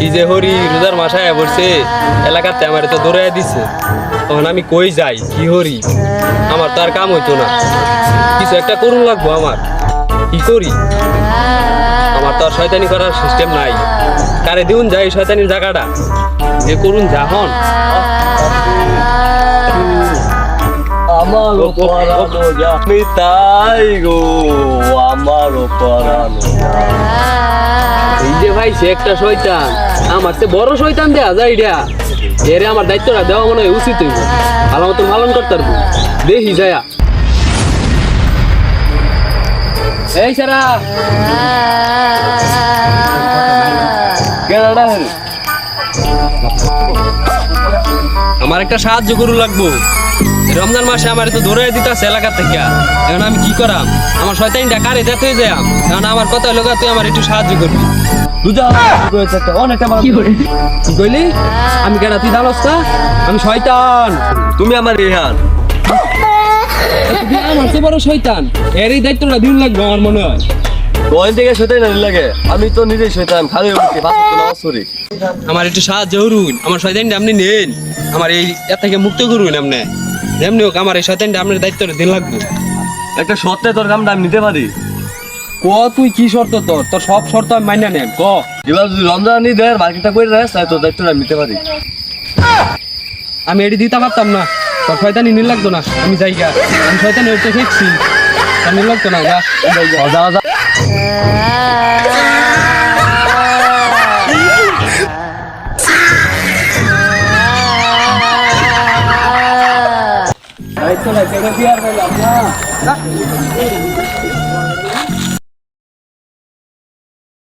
এই যে হরি রোজার মাসায় পড়ছে এলাকাতে আমার তো দৌড়াই দিছে, তখন আমি কই যাই কি হরি? আমার তো আর কাম হইতো না, কিছু একটা করুন লাগবো। আমার কি করি? আমার তো আর শয়তানি করার সিস্টেম নাই। কারে দিউন যাই শয়তানির জায়গাটা যে করুন যা হন। আমারও পরানো জানি তাই গো, আমারও পরানো। এই যে ভাই সে একটা শয়তান, আমার সে বড় শয়তান দেয়া যায় এটা। এরে আমার দায়িত্বটা দেওয়া মনে হয় উচিত হইব, ভালো মতন পালন করতে পারবো। দেখি যায়া এই সারা কেনাডা আমার একটা সাহায্য করু লাগবো। এই রমজান মাসে আমার তো ধরে দিতেছে এলাকা থেকে, এখন আমি কি করাম? আমার শয়তানটা কারে যেতে হয়ে যায়, এখন আমার কথা হলো তুই আমার একটু সাহায্য করবি। দুজা অনেক আমার কি কইলি? আমি কেন? তুই জানোস না আমি শয়তান? তুমি আমার রেহান। তুই আমার চেয়ে বড় শয়তান, এর এই দায়িত্বটা দিন লাগবে আমার মনে হয়। কোন থেকে শৈতান লাগে? আমি তো নিজেই শৈতান, খালি উঠি পাঁচ নামাজ পড়ি। আমার একটু সাহায্য করুন, আমার শয়তানটা আপনি নেন, আমার এই এর থেকে মুক্ত করুন। আপনি যেমনি হোক আমার এই শয়তানটা আপনার দায়িত্বটা দিন লাগবে। একটা সত্যি তোর কামটা আমি নিতে পারি। ক তুই কি শর্ত? তোর তোর সব শর্ত আমি মাইনা নেন। ক এবার যদি রমজান নি দেয় মার্কেটটা করে দেয়, তাই তোর দায়িত্বটা আমি নিতে পারি। আমি এটি দিতে পারতাম না, তোর শয়তানি নীল লাগতো না। আমি যাই গা, আমি শয়তানি হচ্ছে দেখছি, তার নীল লাগতো না। যা যা যা দায়িত্ব নাই, কেন কি আর বললাম না।